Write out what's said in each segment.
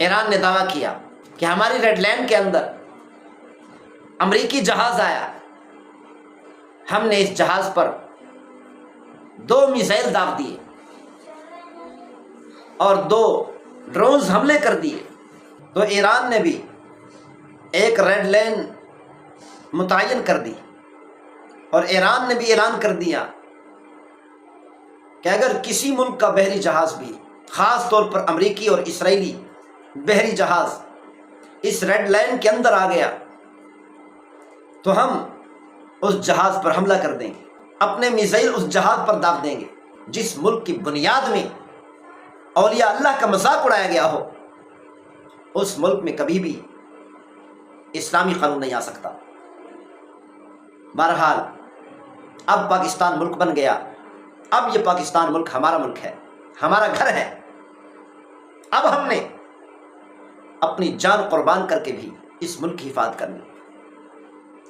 ایران نے دعویٰ کیا کہ ہماری ریڈ لائن کے اندر امریکی جہاز آیا، ہم نے اس جہاز پر 2 میزائل داغ دیے اور 2 ڈرونز حملے کر دیے۔ تو ایران نے بھی ایک ریڈ لائن متعین کر دی، اور ایران نے بھی اعلان کر دیا کہ اگر کسی ملک کا بحری جہاز بھی، خاص طور پر امریکی اور اسرائیلی بحری جہاز، اس ریڈ لائن کے اندر آ گیا تو ہم اس جہاز پر حملہ کر دیں گے، اپنے میزائل اس جہاز پر داغ دیں گے۔ جس ملک کی بنیاد میں اولیاء اللہ کا مذاق اڑایا گیا ہو، اس ملک میں کبھی بھی اسلامی قانون نہیں آ سکتا۔ بہرحال اب پاکستان ملک بن گیا، اب یہ پاکستان ملک ہمارا ملک ہے، ہمارا گھر ہے۔ اب ہم نے اپنی جان قربان کر کے بھی اس ملک کی حفاظت کرنی،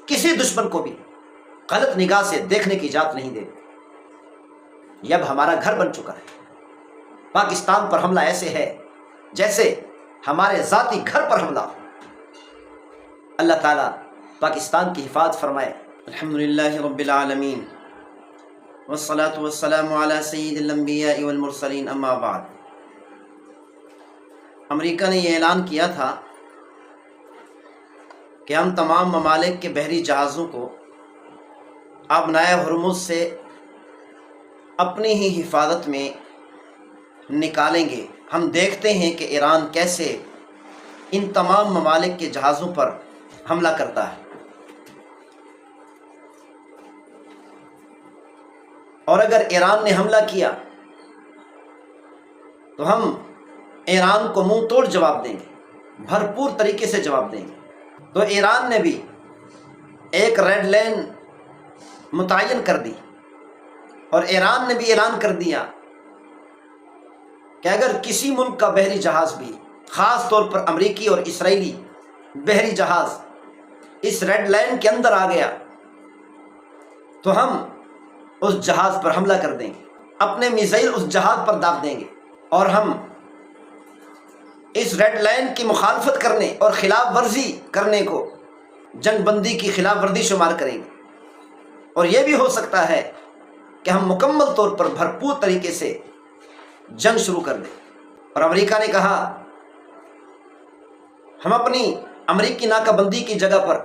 کسی دشمن کو بھی غلط نگاہ سے دیکھنے کی اجازت نہیں دے۔ یہ اب ہمارا گھر بن چکا ہے۔ پاکستان پر حملہ ایسے ہے جیسے ہمارے ذاتی گھر پر حملہ ہو۔ اللہ تعالیٰ پاکستان کی حفاظت فرمائے۔ الحمدللہ رب العالمین والصلاة والسلام علی سید الانبیاء والمرسلین، اما بعد۔ امریکہ نے یہ اعلان کیا تھا کہ ہم تمام ممالک کے بحری جہازوں کو آبنائے ہرمز سے اپنی ہی حفاظت میں نکالیں گے۔ ہم دیکھتے ہیں کہ ایران کیسے ان تمام ممالک کے جہازوں پر حملہ کرتا ہے، اور اگر ایران نے حملہ کیا تو ہم ایران کو منہ توڑ جواب دیں گے، بھرپور طریقے سے جواب دیں گے۔ تو ایران نے بھی ایک ریڈ لائن متعین کر دی، اور ایران نے بھی اعلان کر دیا کہ اگر کسی ملک کا بحری جہاز بھی، خاص طور پر امریکی اور اسرائیلی بحری جہاز، اس ریڈ لائن کے اندر آ گیا تو ہم اس جہاز پر حملہ کر دیں گے، اپنے میزائل اس جہاز پر داغ دیں گے، اور ہم اس ریڈ لائن کی مخالفت کرنے اور خلاف ورزی کرنے کو جنگ بندی کی خلاف ورزی شمار کریں گے۔ اور یہ بھی ہو سکتا ہے کہ ہم مکمل طور پر بھرپور طریقے سے جنگ شروع کر دیں۔ اور امریکہ نے کہا ہم اپنی امریکی ناکہ بندی کی جگہ پر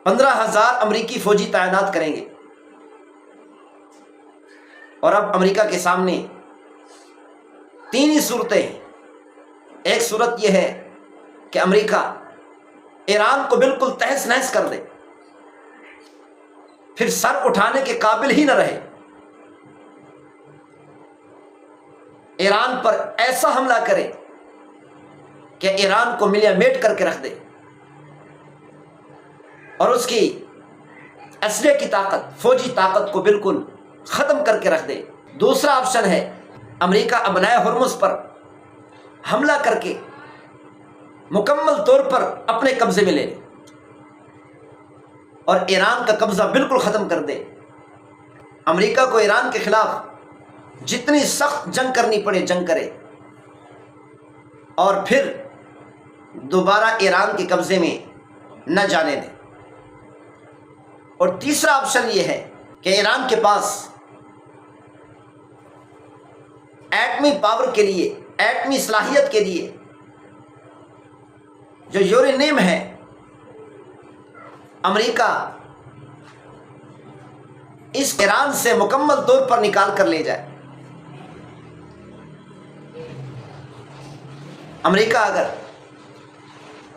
15,000 امریکی فوجی تعینات کریں گے۔ اور اب امریکہ کے سامنے 3 ہی صورتیں ہیں۔ ایک صورت یہ ہے کہ امریکہ ایران کو بالکل تہس نہس کر دے، پھر سر اٹھانے کے قابل ہی نہ رہے، ایران پر ایسا حملہ کرے کہ ایران کو ملیا میٹ کر کے رکھ دے، اور اس کی اسلحے کی طاقت، فوجی طاقت کو بالکل ختم کر کے رکھ دے۔ دوسرا آپشن ہے امریکہ ابنائے ہرمز پر حملہ کر کے مکمل طور پر اپنے قبضے میں لے لے اور ایران کا قبضہ بالکل ختم کر دے۔ امریکہ کو ایران کے خلاف جتنی سخت جنگ کرنی پڑے جنگ کرے، اور پھر دوبارہ ایران کے قبضے میں نہ جانے دے۔ اور تیسرا آپشن یہ ہے کہ ایران کے پاس ایٹمی پاور کے لیے، ایٹمی صلاحیت کے لیے جو یورینیم ہے، امریکہ اس ایران سے مکمل طور پر نکال کر لے جائے۔ امریکہ اگر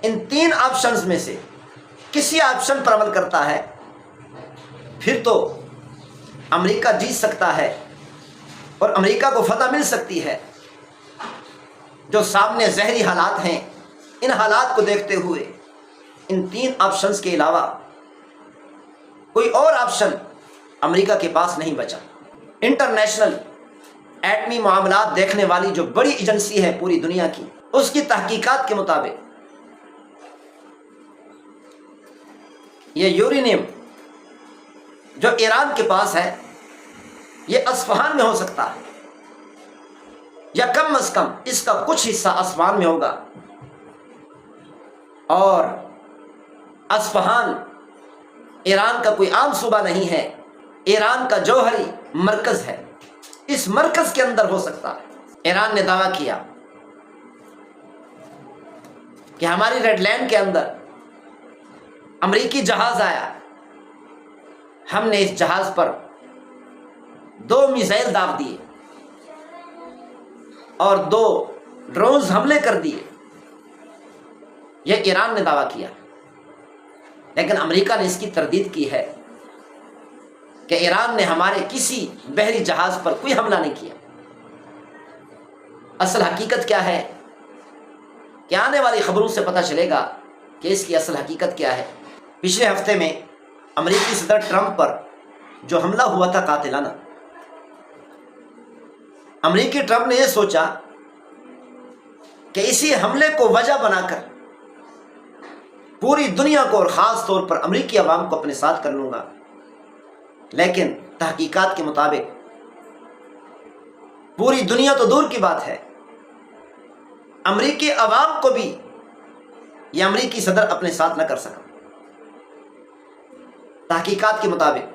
ان 3 آپشنز میں سے کسی آپشن پر عمل کرتا ہے، پھر تو امریکہ جیت سکتا ہے اور امریکہ کو فتح مل سکتی ہے۔ جو سامنے زہری حالات ہیں، ان حالات کو دیکھتے ہوئے ان 3 آپشنز کے علاوہ کوئی اور آپشن امریکہ کے پاس نہیں بچا۔ انٹرنیشنل ایٹمی معاملات دیکھنے والی جو بڑی ایجنسی ہے پوری دنیا کی، اس کی تحقیقات کے مطابق یہ یورینیم جو ایران کے پاس ہے، یہ اصفہان میں ہو سکتا ہے، یا کم از کم اس کا کچھ حصہ آسمان میں ہوگا، اور اصفہان ایران کا کوئی عام صوبہ نہیں ہے، ایران کا جوہری مرکز ہے، اس مرکز کے اندر ہو سکتا ہے۔ ایران نے دعویٰ کیا کہ ہماری ریڈ لینڈ کے اندر امریکی جہاز آیا، ہم نے اس جہاز پر 2 میزائل داغ دیے اور 2 ڈرونز حملے کر دیے، یہ ایران نے دعویٰ کیا۔ لیکن امریکہ نے اس کی تردید کی ہے کہ ایران نے ہمارے کسی بحری جہاز پر کوئی حملہ نہیں کیا۔ اصل حقیقت کیا ہے کہ آنے والی خبروں سے پتہ چلے گا کہ اس کی اصل حقیقت کیا ہے۔ پچھلے ہفتے میں امریکی صدر ٹرمپ پر جو حملہ ہوا تھا قاتلانہ، امریکی ٹرمپ نے یہ سوچا کہ اسی حملے کو وجہ بنا کر پوری دنیا کو اور خاص طور پر امریکی عوام کو اپنے ساتھ کر لوں گا، لیکن تحقیقات کے مطابق پوری دنیا تو دور کی بات ہے، امریکی عوام کو بھی یہ امریکی صدر اپنے ساتھ نہ کر سکا۔ تحقیقات کے مطابق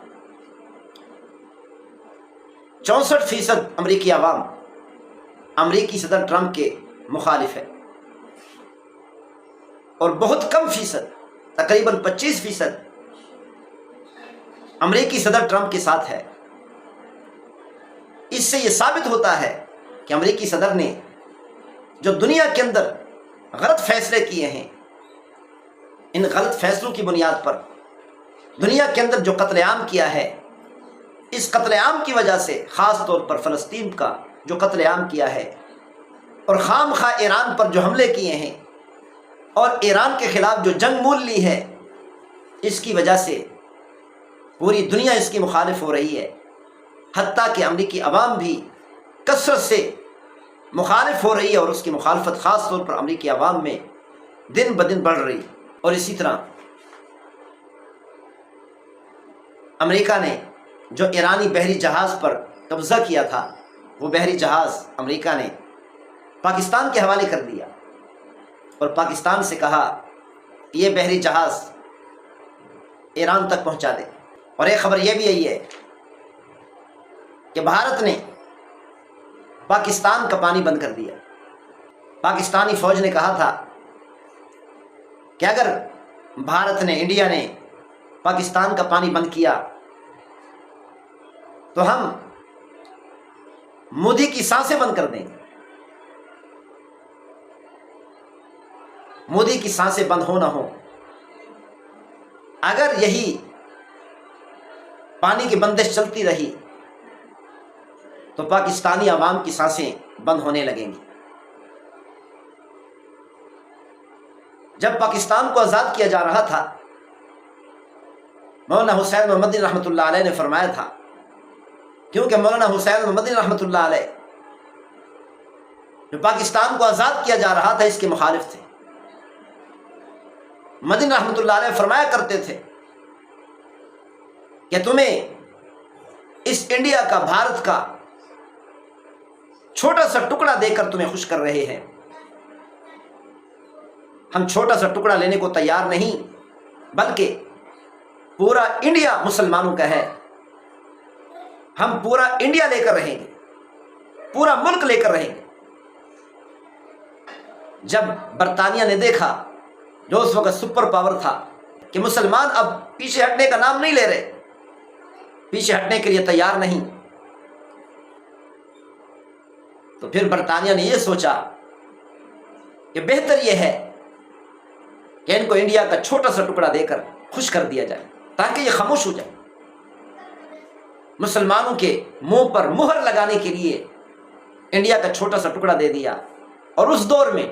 64% امریکی عوام امریکی صدر ٹرمپ کے مخالف ہے، اور بہت کم فیصد، تقریباً 25% امریکی صدر ٹرمپ کے ساتھ ہے۔ اس سے یہ ثابت ہوتا ہے کہ امریکی صدر نے جو دنیا کے اندر غلط فیصلے کیے ہیں، ان غلط فیصلوں کی بنیاد پر دنیا کے اندر جو قتل عام کیا ہے، اس قتل عام کی وجہ سے خاص طور پر فلسطین کا جو قتل عام کیا ہے، اور خام خواہ ایران پر جو حملے کیے ہیں، اور ایران کے خلاف جو جنگ مول لی ہے، اس کی وجہ سے پوری دنیا اس کی مخالف ہو رہی ہے، حتیٰ کہ امریکی عوام بھی کثرت سے مخالف ہو رہی ہے، اور اس کی مخالفت خاص طور پر امریکی عوام میں دن بدن بڑھ رہی۔ اور اسی طرح امریکہ نے جو ایرانی بحری جہاز پر قبضہ کیا تھا، وہ بحری جہاز امریکہ نے پاکستان کے حوالے کر دیا، اور پاکستان سے کہا کہ یہ بحری جہاز ایران تک پہنچا دے۔ اور ایک خبر یہ بھی آئی ہے کہ بھارت نے پاکستان کا پانی بند کر دیا۔ پاکستانی فوج نے کہا تھا کہ اگر بھارت نے، انڈیا نے پاکستان کا پانی بند کیا تو ہم مودی کی سانسیں بند کر دیں گے۔ مودی کی سانسیں بند ہو نہ ہو، اگر یہی پانی کی بندش چلتی رہی تو پاکستانی عوام کی سانسیں بند ہونے لگیں گی۔ جب پاکستان کو آزاد کیا جا رہا تھا، مولانا حسین مدنی رحمۃ اللہ علیہ نے فرمایا تھا، کیونکہ مولانا حسین مدنی رحمۃ اللہ علیہ جو پاکستان کو آزاد کیا جا رہا تھا اس کے مخالف تھے، مدنی رحمۃ اللہ علیہ فرمایا کرتے تھے کہ تمہیں اس انڈیا کا، بھارت کا چھوٹا سا ٹکڑا دے کر تمہیں خوش کر رہے ہیں، ہم چھوٹا سا ٹکڑا لینے کو تیار نہیں، بلکہ پورا انڈیا مسلمانوں کا ہے، ہم پورا انڈیا لے کر رہیں گے، پورا ملک لے کر رہیں گے۔ جب برطانیہ نے دیکھا، جو اس وقت سپر پاور تھا، کہ مسلمان اب پیچھے ہٹنے کا نام نہیں لے رہے، پیچھے ہٹنے کے لیے تیار نہیں، تو پھر برطانیہ نے یہ سوچا کہ بہتر یہ ہے کہ ان کو انڈیا کا چھوٹا سا ٹکڑا دے کر خوش کر دیا جائے، تاکہ یہ خاموش ہو جائے۔ مسلمانوں کے منہ پر مہر لگانے کے لیے انڈیا کا چھوٹا سا ٹکڑا دے دیا، اور اس دور میں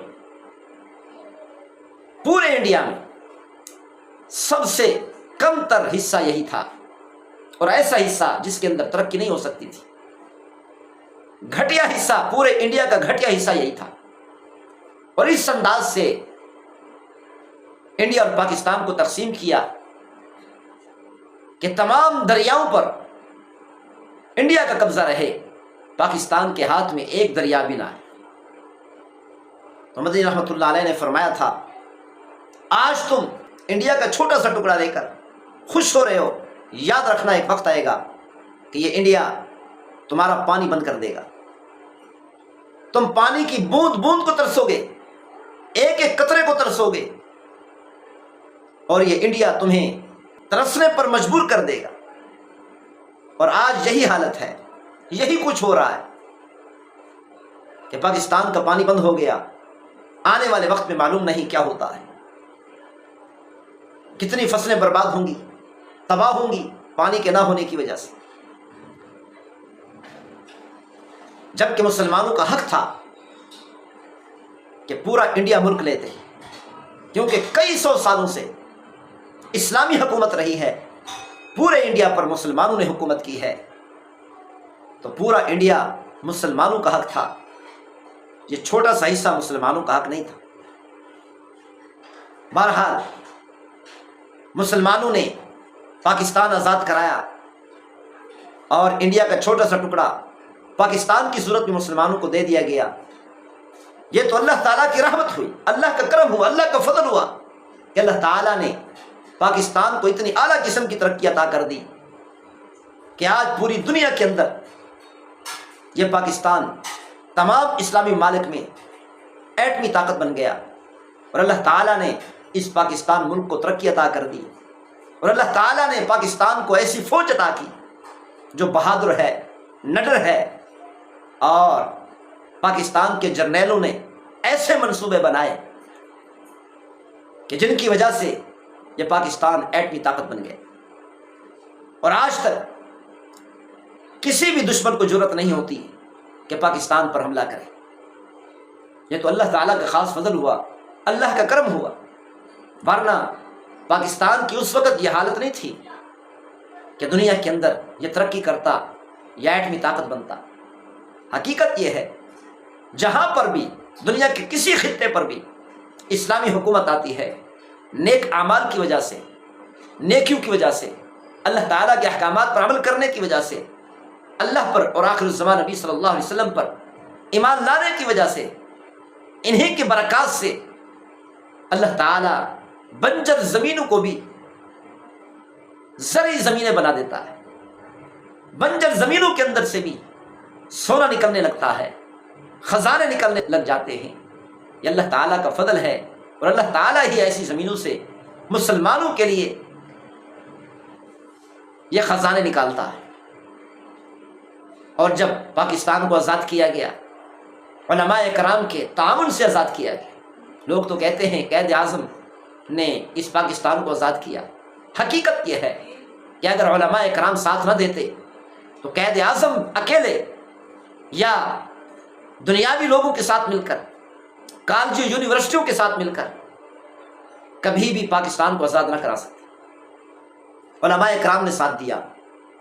پورے انڈیا میں سب سے کم تر حصہ یہی تھا، اور ایسا حصہ جس کے اندر ترقی نہیں ہو سکتی تھی، گھٹیا حصہ، پورے انڈیا کا گھٹیا حصہ یہی تھا۔ اور اس انداز سے انڈیا اور پاکستان کو تقسیم کیا کہ تمام دریاؤں پر انڈیا کا قبضہ رہے، پاکستان کے ہاتھ میں ایک دریا بھی نہ ہے۔ تو مدنی رحمۃ اللہ علیہ نے فرمایا تھا، آج تم انڈیا کا چھوٹا سا ٹکڑا لے کر خوش ہو رہے ہو، یاد رکھنا ایک وقت آئے گا کہ یہ انڈیا تمہارا پانی بند کر دے گا۔ تم پانی کی بوند بوند کو ترسو گے، ایک ایک قطرے کو ترسو گے، اور یہ انڈیا تمہیں ترسنے پر مجبور کر دے گا۔ اور آج یہی حالت ہے، یہی کچھ ہو رہا ہے کہ پاکستان کا پانی بند ہو گیا، آنے والے وقت میں معلوم نہیں کیا ہوتا ہے، کتنی فصلیں برباد ہوں گی، تباہ ہوں گی پانی کے نہ ہونے کی وجہ سے۔ جبکہ مسلمانوں کا حق تھا کہ پورا انڈیا ملک لیتے، کیونکہ کئی سو سالوں سے اسلامی حکومت رہی ہے، پورے انڈیا پر مسلمانوں نے حکومت کی ہے، تو پورا انڈیا مسلمانوں کا حق تھا، یہ چھوٹا سا حصہ مسلمانوں کا حق نہیں تھا۔ بہرحال مسلمانوں نے پاکستان آزاد کرایا، اور انڈیا کا چھوٹا سا ٹکڑا پاکستان کی صورت میں مسلمانوں کو دے دیا گیا۔ یہ تو اللہ تعالیٰ کی رحمت ہوئی، اللہ کا کرم ہوا، اللہ کا فضل ہوا کہ اللہ تعالیٰ نے پاکستان کو اتنی اعلیٰ قسم کی ترقی عطا کر دی کہ آج پوری دنیا کے اندر یہ پاکستان تمام اسلامی ممالک میں ایٹمی طاقت بن گیا، اور اللہ تعالیٰ نے اس پاکستان ملک کو ترقی عطا کر دی، اور اللہ تعالیٰ نے پاکستان کو ایسی فوج عطا کی جو بہادر ہے، نڈر ہے، اور پاکستان کے جرنیلوں نے ایسے منصوبے بنائے کہ جن کی وجہ سے یہ پاکستان ایٹمی طاقت بن گیا، اور آج تک کسی بھی دشمن کو جرأت نہیں ہوتی کہ پاکستان پر حملہ کرے۔ یہ تو اللہ تعالیٰ کا خاص فضل ہوا، اللہ کا کرم ہوا، ورنہ پاکستان کی اس وقت یہ حالت نہیں تھی کہ دنیا کے اندر یہ ترقی کرتا یا ایٹمی طاقت بنتا۔ حقیقت یہ ہے، جہاں پر بھی دنیا کے کسی خطے پر بھی اسلامی حکومت آتی ہے، نیک اعمال کی وجہ سے، نیکیوں کی وجہ سے، اللہ تعالیٰ کے احکامات پر عمل کرنے کی وجہ سے، اللہ پر اور آخر الزمان نبی صلی اللہ علیہ وسلم پر ایمان لانے کی وجہ سے، انہی کی برکات سے اللہ تعالیٰ بنجر زمینوں کو بھی زرعی زمینیں بنا دیتا ہے، بنجر زمینوں کے اندر سے بھی سونا نکلنے لگتا ہے، خزانے نکلنے لگ جاتے ہیں۔ یہ اللہ تعالیٰ کا فضل ہے، اور اللہ تعالیٰ ہی ایسی زمینوں سے مسلمانوں کے لیے یہ خزانے نکالتا ہے۔ اور جب پاکستان کو آزاد کیا گیا، علماء کرام کے تعاون سے آزاد کیا گیا، لوگ تو کہتے ہیں قائد اعظم نے اس پاکستان کو آزاد کیا۔ حقیقت یہ ہے کہ اگر علماء کرام ساتھ نہ دیتے تو قائد اعظم اکیلے یا دنیاوی لوگوں کے ساتھ مل کر، کالج یونیورسٹیوں کے ساتھ مل کر کبھی بھی پاکستان کو آزاد نہ کرا سکتے۔ علماء کرام نے ساتھ دیا،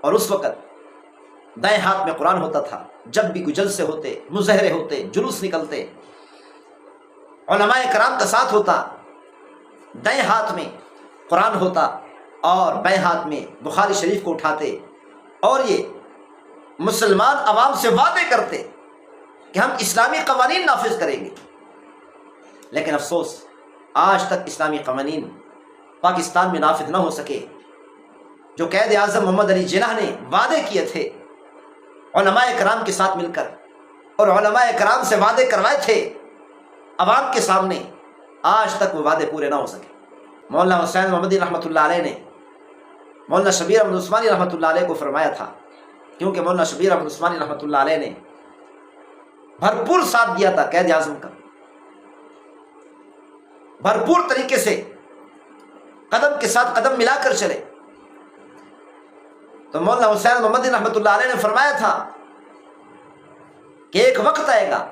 اور اس وقت دائیں ہاتھ میں قرآن ہوتا تھا، جب بھی کوئی جلسے ہوتے، مظاہرے ہوتے، جلوس نکلتے، علماء کرام کا ساتھ ہوتا، دائیں ہاتھ میں قرآن ہوتا اور بائیں ہاتھ میں بخاری شریف کو اٹھاتے، اور یہ مسلمان عوام سے وعدے کرتے کہ ہم اسلامی قوانین نافذ کریں گے۔ لیکن افسوس، آج تک اسلامی قوانین پاکستان میں نافذ نہ ہو سکے۔ جو قائد اعظم محمد علی جناح نے وعدے کیے تھے علماء کرام کے ساتھ مل کر، اور علماء کرام سے وعدے کروائے تھے عوام کے سامنے، آج تک وہ وعدے پورے نہ ہو سکے۔ مولانا حسین محمدی رحمۃ اللہ علیہ نے مولانا شبیر احمد عثمانی رحمۃ اللہ علیہ کو فرمایا تھا، کیونکہ مولانا شبیر احمد عثمانی رحمۃ اللہ علیہ نے بھرپور ساتھ دیا تھا قائد اعظم کا، بھرپور طریقے سے قدم کے ساتھ قدم ملا کر چلے۔ تو مولانا حسین محمدی رحمۃ اللہ علیہ نے فرمایا تھا کہ ایک وقت آئے گا،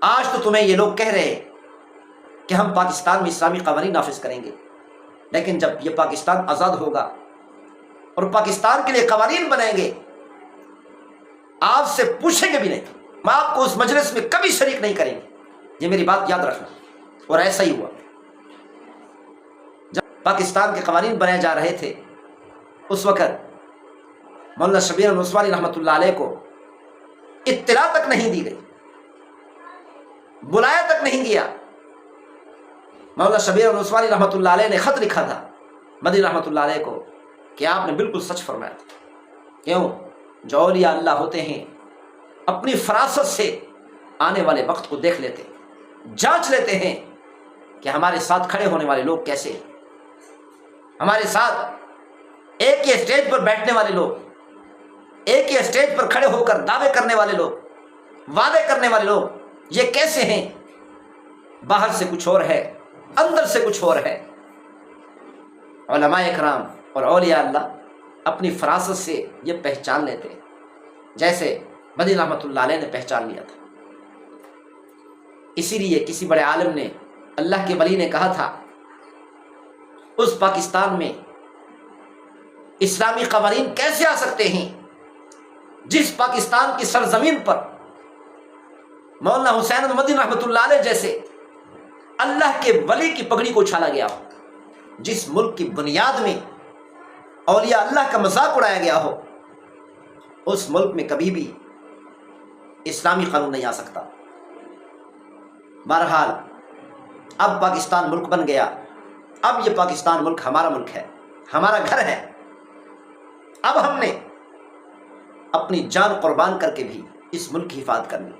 آج تو تمہیں یہ لوگ کہہ رہے کہ ہم پاکستان میں اسلامی قوانین نافذ کریں گے، لیکن جب یہ پاکستان آزاد ہوگا اور پاکستان کے لیے قوانین بنائیں گے، آپ سے پوچھیں گے بھی نہیں، میں آپ کو اس مجلس میں کبھی شریک نہیں کریں گے۔ یہ میری بات یاد رکھنا۔ اور ایسا ہی ہوا، جب پاکستان کے قوانین بنائے جا رہے تھے، اس وقت مولانا شبیر احمد عثمانی رحمۃ اللہ علیہ کو اطلاع تک نہیں دی گئی، بلایا تک نہیں گیا۔ مولانا شبیر العثمانی رحمۃ اللہ علیہ نے خط لکھا تھا مدنی رحمۃ اللہ علیہ کو کہ آپ نے بالکل سچ فرمایا تھا۔ کیوں؟ جو اولیاء اللہ ہوتے ہیں اپنی فراست سے آنے والے وقت کو دیکھ لیتے، جانچ لیتے ہیں کہ ہمارے ساتھ کھڑے ہونے والے لوگ کیسے ہیں، ہمارے ساتھ ایک ہی اسٹیج پر بیٹھنے والے لوگ، ایک ہی اسٹیج پر کھڑے ہو کر دعوے کرنے والے لوگ، وعدے کرنے والے لوگ، یہ کیسے ہیں؟ باہر سے کچھ اور ہے، اندر سے کچھ اور ہے۔ علماء اکرام اور اولیاء اللہ اپنی فراست سے یہ پہچان لیتے ہیں، جیسے مدنی رحمۃ اللہ علیہ نے پہچان لیا تھا۔ اسی لیے کسی بڑے عالم نے، اللہ کے ولی نے کہا تھا، اس پاکستان میں اسلامی قوانین کیسے آ سکتے ہیں جس پاکستان کی سرزمین پر مولانا حسین مدنی رحمۃ اللہ علیہ جیسے اللہ کے ولی کی پگڑی کو اچھالا گیا ہو، جس ملک کی بنیاد میں اولیاء اللہ کا مذاق اڑایا گیا ہو، اس ملک میں کبھی بھی اسلامی قانون نہیں آ سکتا۔ بہرحال اب پاکستان ملک بن گیا، اب یہ پاکستان ملک ہمارا ملک ہے، ہمارا گھر ہے۔ اب ہم نے اپنی جان قربان کر کے بھی اس ملک کی حفاظت کرنی،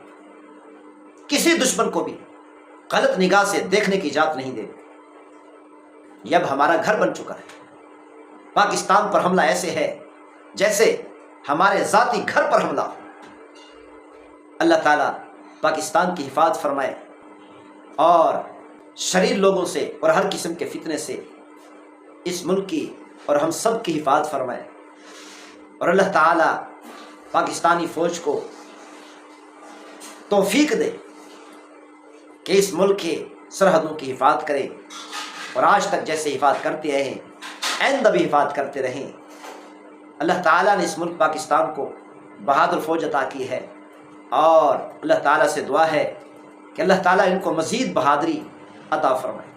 کسی دشمن کو بھی غلط نگاہ سے دیکھنے کی اجازت نہیں دے۔ یہ اب ہمارا گھر بن چکا ہے۔ پاکستان پر حملہ ایسے ہے جیسے ہمارے ذاتی گھر پر حملہ ہو۔ اللہ تعالیٰ پاکستان کی حفاظت فرمائے اور شریر لوگوں سے اور ہر قسم کے فتنے سے اس ملک کی اور ہم سب کی حفاظت فرمائے، اور اللہ تعالیٰ پاکستانی فوج کو توفیق دے کہ اس ملک کے سرحدوں کی حفاظت کرے، اور آج تک جیسے حفاظت کرتے رہے آئندہ بھی حفاظت کرتے رہیں۔ اللہ تعالیٰ نے اس ملک پاکستان کو بہادر فوج عطا کی ہے، اور اللہ تعالیٰ سے دعا ہے کہ اللہ تعالیٰ ان کو مزید بہادری عطا فرمائے۔